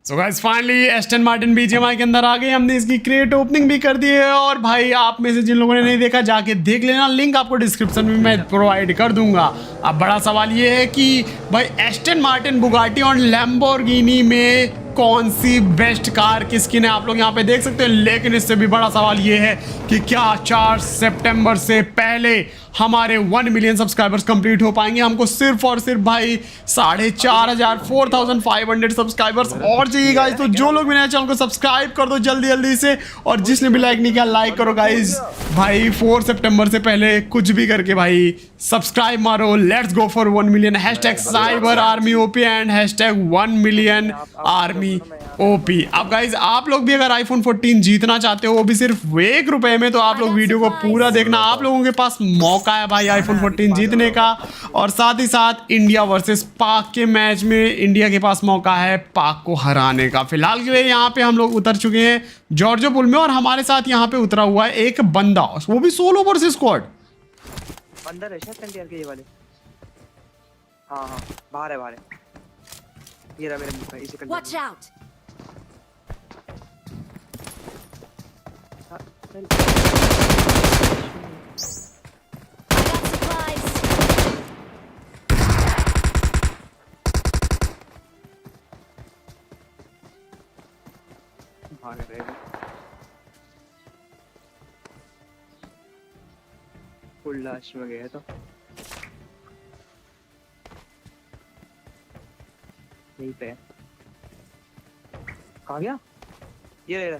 So guys finally Aston Martin BGMI के अंदर आ गए। हमने इसकी क्रेट ओपनिंग भी कर दी है और भाई आप में से जिन लोगों ने नहीं देखा जाके देख लेना, लिंक आपको डिस्क्रिप्शन में मैं प्रोवाइड कर दूंगा। अब बड़ा सवाल ये है कि भाई एस्टन मार्टिन, बुगाटी और लैम्बोर्गिनी में कौन सी बेस्ट कार की स्किन है आप लोग यहाँ पे देख सकते हैं। लेकिन इससे भी बड़ा सवाल ये है कि क्या 4 सितंबर से पहले हमारे 1 मिलियन सब्सक्राइबर्स कंप्लीट हो पाएंगे। हमको सिर्फ और सिर्फ भाई 4500 सब्सक्राइबर्स और चाहिए गाइस। तो जो लोग मेरे चैनल को सब्सक्राइब कर दो जल्दी जल्दी से, और जिसने भी लाइक नहीं किया लाइक करो गाइस। भाई 4 सितंबर से पहले कुछ भी करके भाई सब्सक्राइब मारो। Let's go for 1 million. #Cyber army OP and #1 million army OP. अब गाइज आप लोग भी अगर आईफोन 14 जीतना चाहते हो, वो भी सिर्फ ₹1 में, तो आप लोग वीडियो को पूरा देखना। आप लोगों के पास मौका है भाई आईफोन 14 जीतने का, और साथ ही साथ इंडिया वर्सेस पाक के मैच में इंडिया के पास मौका है पाक को हराने का। फिलहाल के लिए यहाँ पे हम लोग उतर चुके हैं जॉर्जो पुल में, और हमारे साथ यहाँ पे उतरा हुआ है एक बंदा, वो भी सोलो वर्सेस स्क्वाड। अंदर है शायद कंटेनर के ये वाले। हाँ बाहर है ये रहा मेरे मुंह पे इसी container. Watch out! I got supplies. भाग रहे हैं। फुल लाश में गया तो यहीं पे है। कहाँ गया? ये ले रहा,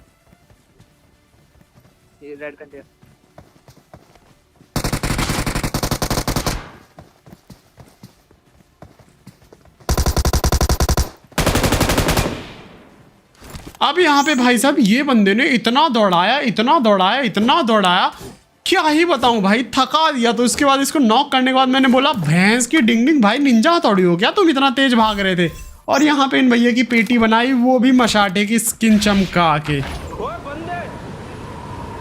ये रेड कंटेनर। अब यहाँ पे भाई साहब ये बंदे ने इतना दौड़ाया, क्या ही बताऊं भाई, थका दिया। तो इसके बाद इसको नॉक करने के बाद मैंने बोला भैंस की डिंग भाई निंजा थोड़ी हो क्या तुम इतना तेज भाग रहे थे। और यहाँ पे इन भैया की पेटी बनाई, वो भी मशाटे की स्किन चमका के।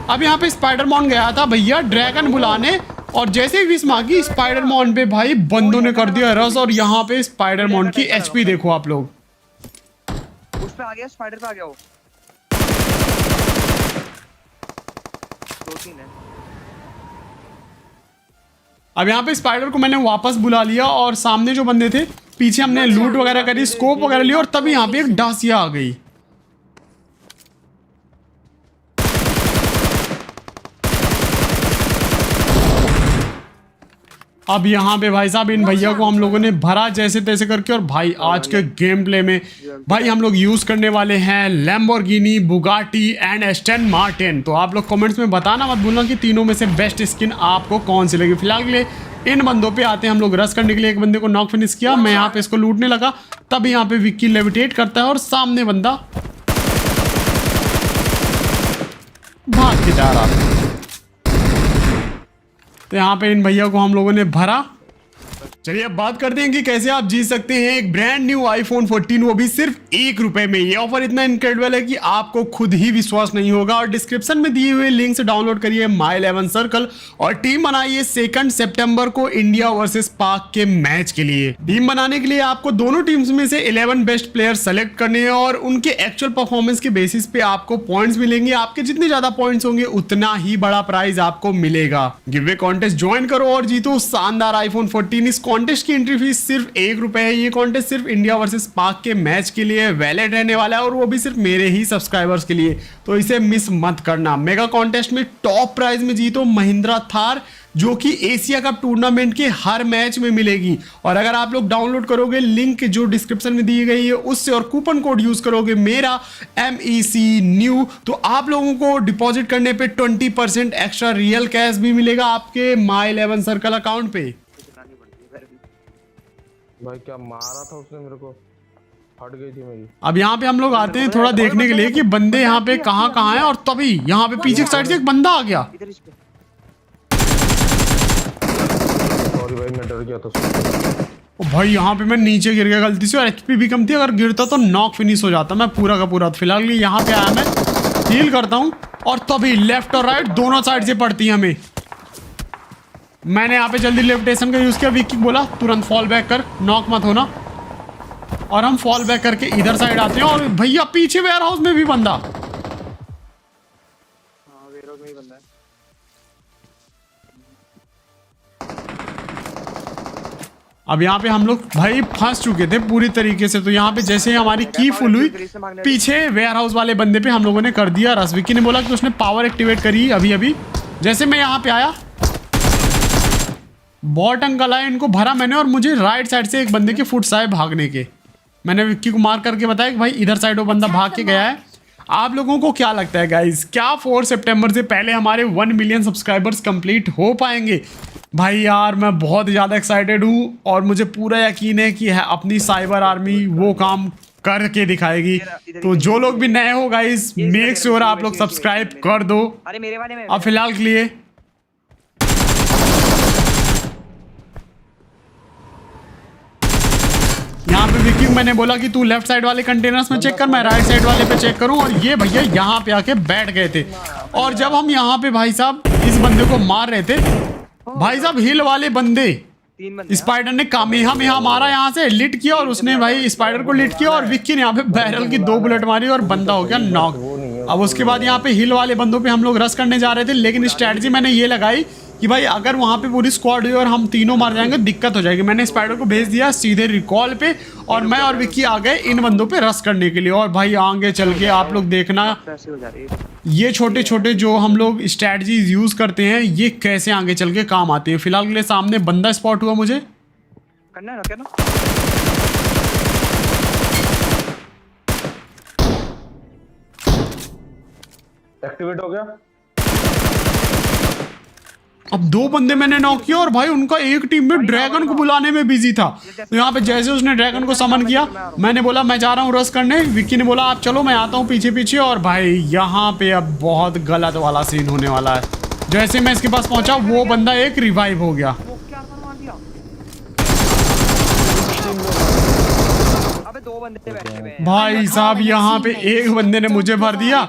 अब यहाँ पे स्पाइडरमैन गया था भैया ड्रैगन बुलाने, और जैसे ही विश मांगी स्पाइडरमैन पे भाई बंदों ने कर दिया रस। और यहाँ पे स्पाइडरमैन की एचपी देखो आप लोग। उस पे आ गया, स्पाइडर पे आ गया वो। 2-3 है। अब यहाँ पे स्पाइडर को मैंने वापस बुला लिया, और सामने जो बंदे थे पीछे हमने लूट वगैरह करी, स्कोप वगैरह लिया, और तभी यहाँ पे एक डासिया आ गई। अब यहाँ पे भाई साहब इन भैया को हम लोगों ने भरा जैसे तैसे करके। और भाई आज के गेम प्ले में भाई हम लोग यूज करने वाले हैं Lamborghini, Bugatti and Aston Martin. तो आप लोग कमेंट्स में बताना मत भूलना कि तीनों में से बेस्ट स्किन आपको कौन सी लगी। फिलहाल के लिए इन बंदों पे आते हैं हम लोग। रस करने के लिए एक बंदे को नॉक फिनिश किया, मैं यहाँ पे इसको लूटने लगा, तब यहाँ पे विक्की लेविटेट करता है और सामने बंदा भाग के जा रहा है। तो यहाँ पे इन भैया को हम लोगों ने भरा। चलिए अब बात करते हैं कि कैसे आप जीत सकते हैं एक ब्रांड न्यू आईफोन 14, वो भी सिर्फ ₹1 में। ये ऑफर इतना इनक्रेडिबल है कि आपको खुद ही विश्वास नहीं होगा। और डिस्क्रिप्शन में दिए हुए लिंक से डाउनलोड करिए माई 11 सर्कल और टीम बनाइए 2 सितंबर को इंडिया वर्सेस पाक के मैच के लिए। टीम बनाने के लिए आपको दोनों टीम्स में से 11 बेस्ट प्लेयर सेलेक्ट करने हैं, और उनके एक्चुअल परफॉर्मेंस के बेसिस पे आपको पॉइंट्स मिलेंगे। आपके जितने ज्यादा पॉइंट्स होंगे उतना ही बड़ा प्राइज आपको मिलेगा। गिवअवे कॉन्टेस्ट ज्वाइन करो और जीतो शानदार आईफोन 14। इस कॉन्टेस्ट की एंट्री फीस सिर्फ ₹1 है। ये कॉन्टेस्ट सिर्फ इंडिया वर्सेस पाक के मैच के लिए वैलिड रहने वाला है, और वो भी सिर्फ मेरे ही सब्सक्राइबर्स के लिए, तो इसे मिस मत करना। मेगा कॉन्टेस्ट में टॉप प्राइज में जीतो महिंद्रा थार, जो कि एशिया कप टूर्नामेंट के हर मैच में मिलेगी। और अगर आप लोग डाउनलोड करोगे लिंक जो डिस्क्रिप्शन में दी गई है उससे, और कूपन कोड यूज करोगे मेरा MEC न्यू, तो आप लोगों को डिपॉजिट करने पे 20% एक्स्ट्रा रियल कैश भी मिलेगा आपके माई 11 सर्कल अकाउंट पे। भाई क्या मारा था उसने मेरे को, फट गई थी मेरी। अब यहाँ पे हम लोग आते हैं थोड़ा देखने के लिए कि बंदे यहाँ पे कहाँ हैं, और तभी यहाँ पे पीछे साइड से एक बंदा आ गया। सॉरी भाई मैं डर गया था। ओ भाई यहाँ पे मैं नीचे गिर गया गलती से, और HP भी कम थी, अगर गिरता तो नॉक फिनिश हो जाता मैं पूरा का पूरा। फिलहाल यहाँ पे आया, मैं हील करता हूँ, और तभी लेफ्ट और राइट दोनों साइड से पड़ती है हमें। मैंने यहाँ पे जल्दी लेविटेशन का यूज किया, विक्की बोला तुरंत फॉल बैक कर, नॉक मत होना। और हम फॉल बैक करके इधर साइड आते हैं। और भैया पीछे वेयर हाउस में भी बंदा। हाँ वेयरहाउस में ही बंदा है। अब यहाँ पे हम लोग भाई फंस चुके थे पूरी तरीके से। तो यहाँ पे जैसे ही हमारी की फुल हुई, पीछे वेयर हाउस वाले बंदे पे हम लोगों ने कर दिया रस। विक्की ने बोला कि उसने पावर एक्टिवेट करी अभी अभी। जैसे मैं यहाँ पे आया, बॉट अंकल आए, इनको भरा मैंने और मुझे राइट साइड से एक बंदे के फुट आए भागने के। मैंने विक्की को मार करके बताया कि भाई इधर साइड वो बंदा भाग के गया है। आप लोगों को क्या लगता है गाइस, क्या 4 सितंबर से पहले हमारे 1 मिलियन सब्सक्राइबर्स कंप्लीट हो पाएंगे? भाई यार मैं बहुत ज़्यादा एक्साइटेड हूँ और मुझे पूरा यकीन है कि अपनी साइबर आर्मी वो काम करके दिखाएगी। तो जो लोग भी नए हो गाइस, मेक श्योर आप लोग सब्सक्राइब कर दो। अरे मेरे वाले में अब फिलहाल के लिए यहाँ पे विक्की मैंने बोला कि तू लेफ्ट साइड वाले कंटेनर्स में चेक कर, मैं राइट साइड वाले पे चेक करूं। और ये भैया यहाँ पे आके बैठ गए थे। और जब हम यहाँ पे भाई साहब इस बंदे को मार रहे थे, भाई साहब हिल वाले बंदे 3 बंदे स्पाइडर ने कामेहामेहा मारा, यहाँ से लिट किया और उसने भाई स्पाइडर को लिट किया और विक्की ने यहाँ पे बैरल की 2 बुलेट मारी और बंदा हो गया नॉक। अब उसके बाद यहाँ पे हिल वाले बंदों पे हम लोग रश करने जा रहे थे, लेकिन स्ट्रैटेजी मैंने ये लगाई कि भाई अगर वहाँ पे पूरी स्क्वाड हुई और हम तीनों मार जाएंगे दिक्कत हो जाएगी। मैंने स्पाइडर को भेज दिया सीधे रिकॉल पे और मैं और विक्की आ गए इन बंदों पे रश करने के लिए। और भाई आगे चल के आप लोग देखना ऐसे हो जा रही है। ये छोटे छोटे जो हम लोग स्ट्रैटेजीज यूज करते हैं ये कैसे आगे चल के काम आती है। फिलहाल के लिए सामने बंदा स्पॉट हुआ मुझे। करना है ना क्या ना? एक्टिवेट हो गया। अब 2 बंदे मैंने नॉक किया और भाई उनका एक टीम में ड्रैगन को बुलाने में बिजी था। तो यहाँ पे जैसे उसने ड्रैगन को समन किया, मैंने बोला मैं जा रहा हूँ रश करने। विक्की ने बोला आप चलो मैं आता हूँ पीछे पीछे। और भाई यहाँ पे अब बहुत गलत वाला सीन होने वाला है। जैसे मैं इसके पास पहुंचा वो बंदा एक रिवाइव हो गया। वो क्या मार दिया? अबे 2 बंदे बैठे हुए हैं भाई साहब यहाँ पे एक बंदे ने मुझे भर दिया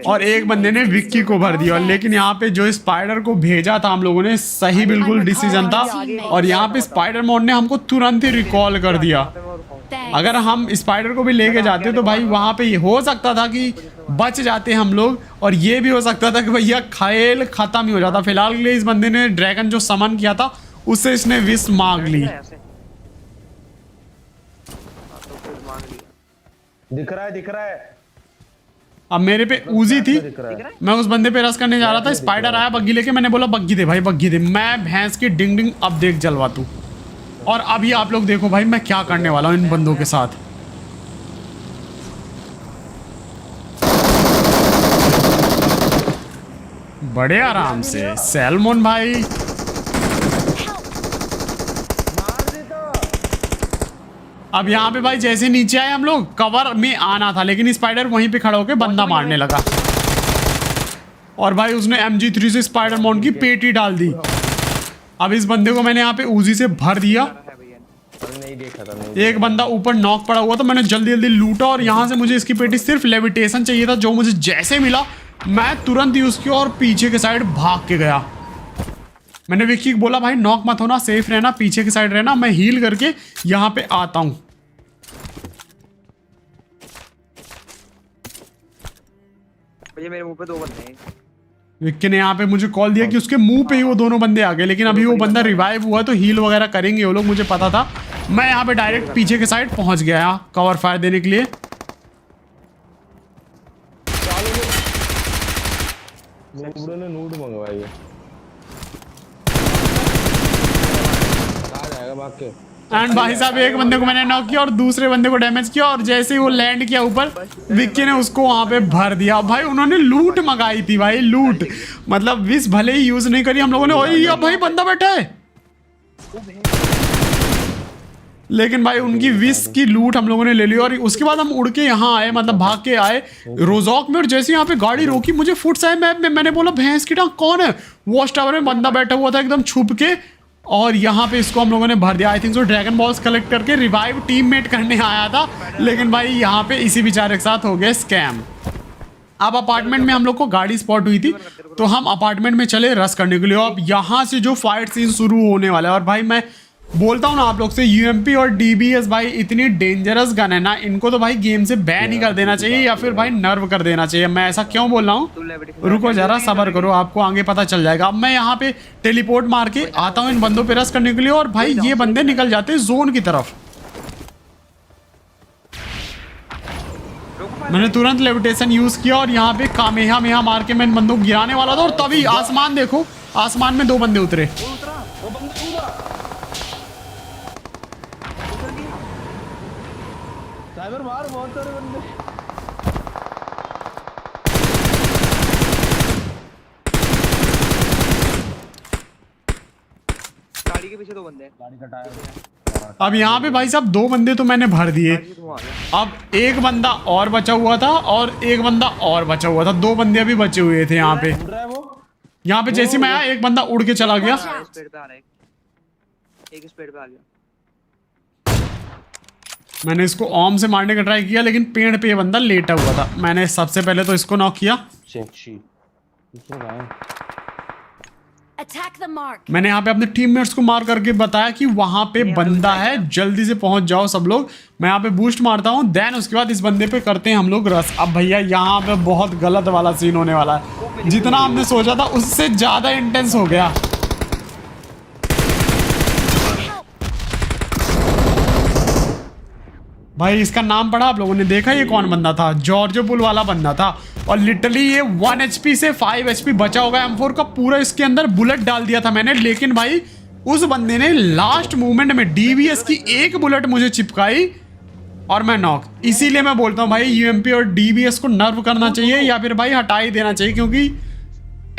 और एक बंदे ने विक्की को भर दिया। लेकिन यहाँ पे जो स्पाइडर को भेजा था हम लोगों ने, सही बिल्कुल डिसीजन था। और यहाँ पे स्पाइडर मोड ने हमको तुरंत ही रिकॉल कर दिया। अगर हम स्पाइडर को भी लेके जाते तो भाई वहाँ पे हो सकता था कि बच जाते हम लोग, और ये भी हो सकता था कि भैया खेल खत्म ही हो जाता। फिलहाल के लिए इस बंदे ने ड्रैगन जो समन किया था उससे इसने विश मांग ली। दिख रहा है। अब मेरे पे उजी थी, मैं उस बंदे पे रस करने जा रहा था। स्पाइडर आया बग्गी लेके, मैंने बोला बग्गी दे भाई बग्गी दे, मैं भैंस की डिंग डिंग अब देख जलवा तू। और अभी आप लोग देखो भाई मैं क्या करने वाला हूँ इन बंदों के साथ। बड़े आराम से सैलमोन भाई। अब यहाँ पे भाई जैसे नीचे आए हम लोग, कवर में आना था लेकिन स्पाइडर वहीं पे खड़ा होकर बंदा मारने लगा। और भाई उसने MG3 से स्पाइडर माउंट की पेटी डाल दी। अब इस बंदे को मैंने यहाँ पे उजी से भर दिया। नहीं देखा था, नहीं। एक बंदा ऊपर नॉक पड़ा हुआ था, मैंने जल्दी जल्दी लूटा और यहाँ से मुझे इसकी पेटी सिर्फ लेविटेशन चाहिए था, जो मुझे जैसे मिला मैं तुरंत यूज किया और पीछे के साइड भाग के गया। मैंने विक्की को बोला भाई नॉक मत होना, सेफ रहना, पीछे की साइड रहना, मैं हील करके यहाँ पे आता हूँ। मेरे मुंह पे 2 बंदे हैं। विक्की ने यहाँ पे मुझे कॉल दिया कि उसके मुंह पे ही वो दोनों बंदे आ गए, लेकिन अभी वो बंदा रिवाइव हुआ तो हील वगैरह करेंगे वो लोग, मुझे पता था। मैं यहाँ पे डायरेक्ट पीछे के साइड पहुंच गया कवर फायर देने के लिए। ने नूड मंगवाई है। आ जाएगा भाग के। एंड भाई साहब एक बंदे को मैंने नॉक किया और दूसरे बंदे को डैमेज किया, और जैसे ही वो लैंड किया ऊपर, विक्की ने उसको वहां पे भर दिया। भाई उन्होंने लूट मंगाई थी भाई, लूट मतलब विश भले ही यूज नहीं करी हम लोगों ने। ओए अब भाई बंदा बैठा है, लेकिन भाई उनकी विश की लूट हम लोगों ने ले ली। और उसके बाद हम उड़ के यहाँ आए, मतलब भाग के आए रोजॉक में, और जैसे यहाँ पे गाड़ी रोकी मुझे फुट आए मैप में। मैंने बोला भैंस की टांग कौन है? वॉच टावर में बंदा बैठा हुआ था एकदम छुप के, और यहाँ पे इसको हम लोगों ने भर दिया। I think so dragon balls collect करके रिवाइव टीममेट करने आया था, लेकिन भाई यहाँ पे इसी बेचारे के साथ हो गया स्कैम। अब अपार्टमेंट में हम लोग को गाड़ी स्पॉट हुई थी, तो हम अपार्टमेंट में चले रश करने के लिए। अब यहाँ से जो फाइट सीन शुरू होने वाला है, और भाई मैं बोलता हूँ ना आप लोग से, यूएमपी और डीबीएस भाई इतनी डेंजरस गन है ना, इनको तो भाई गेम से बैन ही कर देना चाहिए या फिर भाई नर्व कर देना चाहिए। मैं ऐसा क्यों बोल रहा तू हूँ, लेविटेशन रुको जरा सब्र करो, आपको आगे पता चल जाएगा। अब मैं यहाँ पे टेलीपोर्ट मार के आता हूँ इन बंदों पे रस करने के लिए, और भाई ये बंदे निकल जाते हैं जोन की तरफ। मैंने तुरंत लेविटेशन यूज किया और यहाँ पे कामेहा मार के मैं इन बंदों को गिराने वाला था, और तभी आसमान देखो, आसमान में 2 बंदे उतरे। वो उतरा। वो बंदा कूदा। उतर गया। साइबर मार, बहुत सारे बंदे। गाड़ी के पीछे 2 बंदे हैं। गाड़ी का टायर। अब यहाँ पे भाई साहब 2 बंदे तो मैंने भर दिए, गाड़ी से धुआं आ गया। अब एक बंदा और बचा हुआ था और एक बंदा और बचा हुआ था, 2 बंदे अभी बचे हुए थे यहाँ पे। उड़ रहा है वो। यहाँ पे जैसे मैं आया एक बंदा उड़ के चला गया। हाँ, स्पीड पे आ रहा है एक स्पीड पे आ गया। मैंने इसको ऑम से मारने का ट्राई किया, लेकिन पेड़ पे ये बंदा लेटा हुआ था। मैंने सबसे पहले तो इसको नॉक किया। Attack the mark. मैंने यहाँ पे अपने टीममेट्स को मार करके बताया कि वहां पे बंदा है, जल्दी से पहुंच जाओ सब लोग। मैं यहाँ पे बूस्ट मारता हूँ, देन उसके बाद इस बंदे पे करते हैं हम लोग रस। अब भैया यहाँ पे बहुत गलत वाला सीन होने वाला है, जितना हमने सोचा था उससे ज्यादा इंटेंस हो गया। भाई इसका नाम पढ़ा आप लोगों ने, देखा ये कौन बंदा था? जॉर्जो पुल वाला बंदा था, और लिटरली ये 1 HP से 5 HP बचा होगा M4 का, पूरा इसके अंदर बुलेट डाल दिया था मैंने। लेकिन भाई उस बंदे ने लास्ट मूवमेंट में डीवीएस की एक बुलेट मुझे चिपकाई और मैं नॉक। इसीलिए मैं बोलता हूँ भाई यूएमपी और डीवीएस को नर्व करना चाहिए या फिर भाई हटा ही देना चाहिए, क्योंकि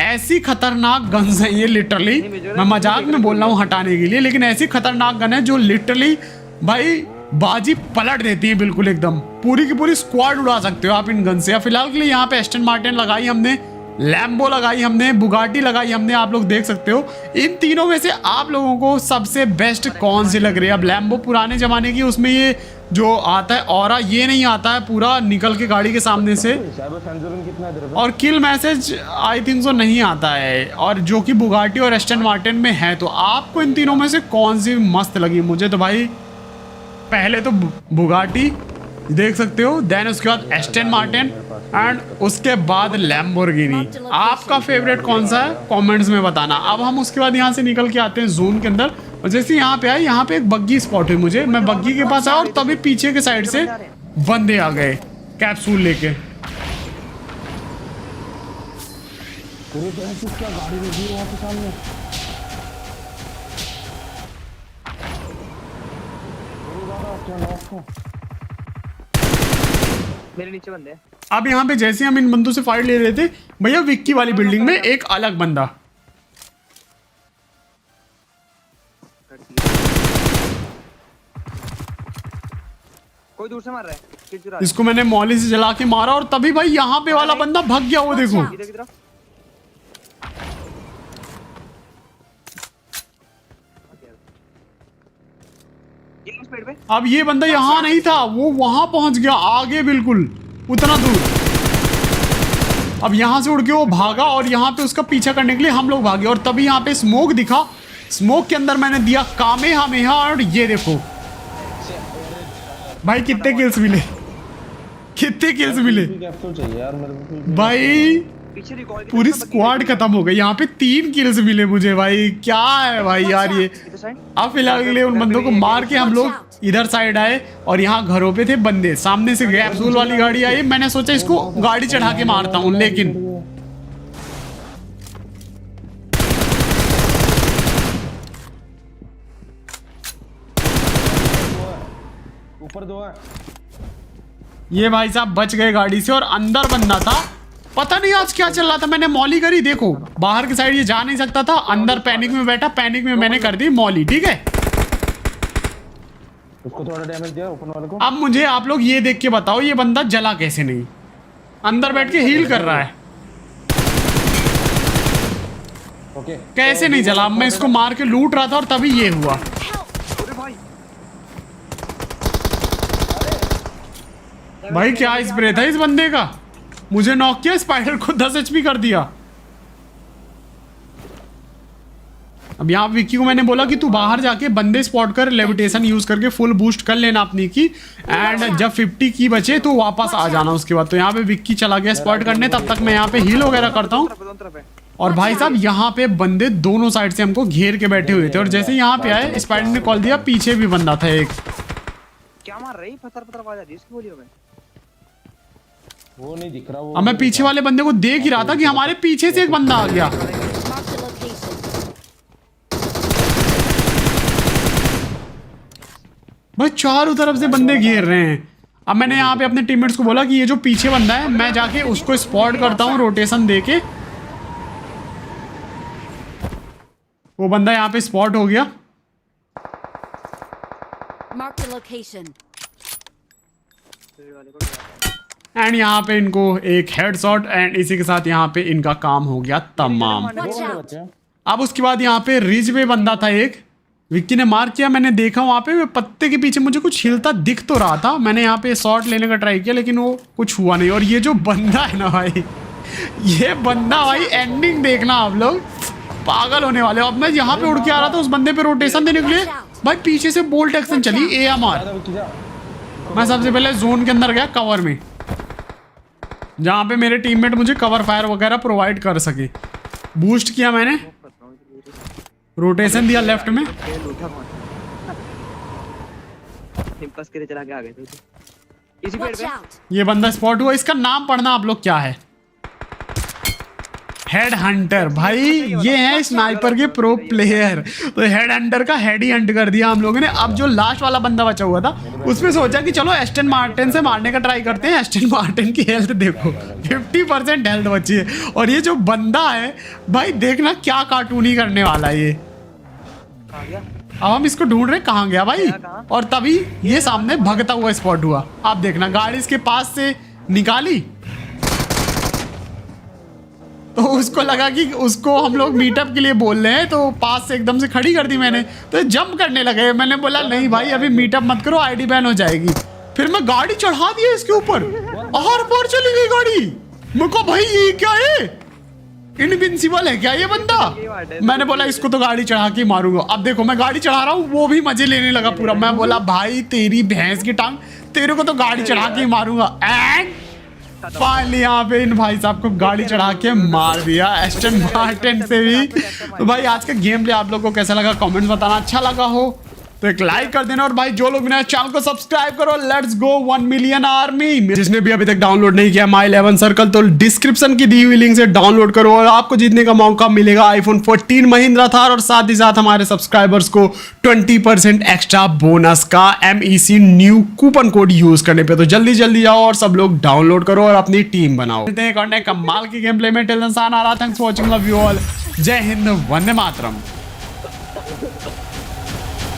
ऐसी खतरनाक गन्स है ये लिटरली। मैं मजाक में बोल रहा हूँ हटाने के लिए, लेकिन ऐसी खतरनाक गन है जो लिटरली भाई बाजी पलट देती है बिल्कुल, एकदम पूरी की पूरी स्क्वाड उड़ा सकते हो आप इन गन से। फिलहाल के लिए यहाँ पे एस्टन मार्टिन लगाई हमने, लैम्बो लगाई हमने, बुगाटी लगाई हमने, आप लोग देख सकते हो। इन तीनों में से आप लोगों को सबसे बेस्ट कौन सी लग रही है? अब लैम्बो पुराने जमाने की, उसमें ये जो आता है ऑरा, ये नहीं आता है पूरा निकल के गाड़ी के सामने से, साइबर सेंसर कितना है तेरे पे? और किल मैसेज आई थिंक सो नहीं आता है, और जो कि बुगाटी और एस्टन मार्टिन में है। तो आपको इन तीनों में से कौन सी मस्त लगी? मुझे तो भाई पहले तो बुगाटी देख सकते हो, देन उसके बाद एस्टन मार्टिन, एंड उसके बाद लैम्बोर्गिनी। आपका फेवरेट कौन सा है कमेंट्स में बताना। अब हम उसके बाद यहाँ से निकल के आते हैं जोन के अंदर, और जैसे यहाँ पे आए, यहाँ पे एक बग्गी स्पॉट हुई मुझे, मैं बग्गी के पास आया और तभी पीछे के साइड से बंदे आ गए कैप्सूल लेके। गाड़ी लगी वहाँ पे सामने। मेरे नीचे बंदे हैं। अब यहाँ पे जैसे हम इन बंदों से फाइट ले रहे थे, भैया विक्की वाली बिल्डिंग में एक अलग बंदा, कोई दूर से मार रहा है, किल चुरा रहा इसको मैंने मौली से जला के मारा, और तभी भाई यहाँ पे वाला बंदा भाग गया, वो देखो। है। इधर की तरफ ये उस पेड़ पे। अब ये बंदा यहाँ नहीं था, वो वहां पहुंच गया आगे बिल्कुल उतना दूर। अब यहाँ से उड़ के वो भागा और यहाँ पे उसका पीछा करने के लिए हम लोग भागे, और तभी यहाँ पे स्मोक दिखा, स्मोक के अंदर मैंने दिया कामेहामेहा, और ये देखो भाई कितने किल्स मिले, कितने किल्स मिले कैप्सूल चाहिए यार मेरे को। भाई। पीछे रिकॉर्ड पूरी स्क्वाड खत्म हो गई, यहाँ पे 3 किल्स मिले मुझे भाई। क्या है भाई यार ये। अब फिलहाल के लिए उन बंदों को मार के हम लोग इधर साइड आए, और यहाँ घरों पे थे बंदे, सामने से कैप्सूल वाली गाड़ी आई। मैंने सोचा इसको गाड़ी चढ़ा के मारता हूँ, लेकिन ऊपर 2 है। ये भाई साहब बच गए गाड़ी से, और अंदर बंदा था, पता नहीं आज क्या चल रहा था। मैंने मौली करी, देखो बाहर की साइड ये जा नहीं सकता था, अंदर पैनिक में बैठा, पैनिक में मैंने कर दी मौली, ठीक है। उसको थोड़ा डैमेज दिया ऊपर वाले को। अब मुझे आप लोग ये देख के बताओ, ये बंदा जला कैसे नहीं? अंदर बैठ के हील कर रहा है, ओके कैसे नहीं जला? मैं इसको मार के लूट रहा था और तभी ये हुआ। अरे भाई भाई क्या स्प्रे था इस बंदे का, मुझे नॉक किया, स्पाइडर को 10 HP कर दिया। अब यहाँ विक्की को मैंने बोला कि तू बाहर जाके बंदे स्पॉट कर, लेविटेशन यूज करके फुल बूस्ट कर लेना अपनी की, एंड जब 50 की बचे तो वापस आ जाना उसके बाद। तो यहाँ पे विक्की चला गया स्पॉट करने, तब तक मैं यहाँ पे हील वगैरह करता हूँ। दोनों तरफ है। और भाई साहब यहाँ पे बंदे दोनों साइड से हमको घेर के बैठे हुए थे, और जैसे यहाँ पे आए स्पाइडर ने कॉल दिया, पीछे भी बंदा था एक। क्या मार रही पत्थर पत्थर आवाज आ रही है इसकी गोलियों में। वो नहीं दिख रहा वो। अब मैं पीछे वाले बंदे को देख ही रहा था कि हमारे पीछे से एक बंदा आ गया। Marked a location. भाई चारों तरफ से बंदे घेर रहे हैं। अब मैंने यहाँ पे अपने टीममेट्स को बोला कि ये जो पीछे बंदा है मैं जाके उसको स्पॉट करता हूँ रोटेशन देके। वो बंदा यहाँ पे स्पॉट हो गया। Marked a location. वाले को गिरा। एंड यहाँ पे इनको एक हेडशॉट, एंड इसी के साथ यहाँ पे इनका काम हो गया तमाम। Watch out. अब उसके बाद यहाँ पे रिज पे बंदा था एक, विक्की ने मार किया, मैंने देखा वहाँ पे पत्ते के पीछे मुझे कुछ हिलता दिख तो रहा था। मैंने यहाँ पे शॉट लेने का ट्राई किया लेकिन वो कुछ हुआ नहीं। और ये जो बंदा है ना भाई, ये बंदा भाई एंडिंग देखना आप लोग, पागल होने वाले हो। अब मैं यहाँ पे उड़ के आ रहा था उस बंदे पे रोटेशन देने के लिए, भाई पीछे से बोल्ट एक्शन चली AMR। मैं सबसे पहले जोन के अंदर गया कवर में, जहाँ पे मेरे टीममेट मुझे कवर फायर वगैरह प्रोवाइड कर सके। बूस्ट किया मैंने, रोटेशन दिया लेफ्ट में। खेल उठा कौन टिम्पस के लिए चला के आ गए थे इसी पेड़ Watch पे। out. ये बंदा स्पॉट हुआ। इसका नाम पढ़ना आप लोग क्या है, हेड हंटर। भाई ये है स्नाइपर के प्रो प्लेयर। तो हेड हंटर का हेड ही हंट कर दिया हम लोगों ने। अब जो लास्ट वाला बंदा बचा हुआ था उसमें सोचा कि चलो एस्टन मार्टिन से मारने का ट्राई करते हैं। एस्टन मार्टिन की हेल्थ देखो 50% हेल्थ बची है, और ये जो बंदा है भाई देखना क्या कार्टूनी करने वाला है ये। आ गया। अब हम इसको ढूंढ रहे, कहाँ गया भाई। कहाँ? और तभी ये सामने भगता हुआ स्पॉट हुआ। आप देखना गाड़ी इसके पास से निकाली तो उसको लगा कि उसको हम लोग मीटअप के लिए बोल रहे हैं, तो पास से एकदम से खड़ी कर दी मैंने, तो जंप करने लगे। मैंने बोला नहीं भाई अभी मीटअप मत करो, आईडी बैन हो जाएगी। फिर मैं गाड़ी चढ़ा दी इसके ऊपर, आर पार चली गई गाड़ी। मेरे को भाई ये क्या है, इनविंसिबल है क्या ये बंदा। मैंने बोला इसको तो गाड़ी चढ़ा के मारूंगा। अब देखो मैं गाड़ी चढ़ा रहा हूँ, वो भी मजे लेने लगा पूरा। मैं बोला भाई तेरी भैंस की टांग, तेरे को तो गाड़ी चढ़ा के मारूंगा। एंड फाइनली यहाँ पे इन भाई साहब को गाड़ी चढ़ा के मार दिया एस्टन मार्टिन से भी। तो भाई आज का गेम प्ले आप लोगों को कैसा लगा कमेंट्स बताना। अच्छा लगा हो तो एक लाइक कर देना, और भाई जो लोग मेरे चैनल को सब्सक्राइब करो। Let's go 1 million army. जिसने भी अभी तक डाउनलोड नहीं किया माई 11 सर्कल, तो डिस्क्रिप्शन की दी हुई लिंक से डाउनलोड करो, और आपको जीतने का मौका मिलेगा iPhone 14 महिंद्रा थार, और साथ ही साथ हमारे सब्सक्राइबर्स को 20% एक्स्ट्रा बोनस का MEC new coupon code use करने पे। तो जल्दी जल्दी जाओ और सब लोग डाउनलोड करो और अपनी टीम बनाओ। मिलते हैं करने कमाल की गेम प्ले में। Till then sayonara, thanks for watching, love you all, जय हिंद, वंदे मातरम।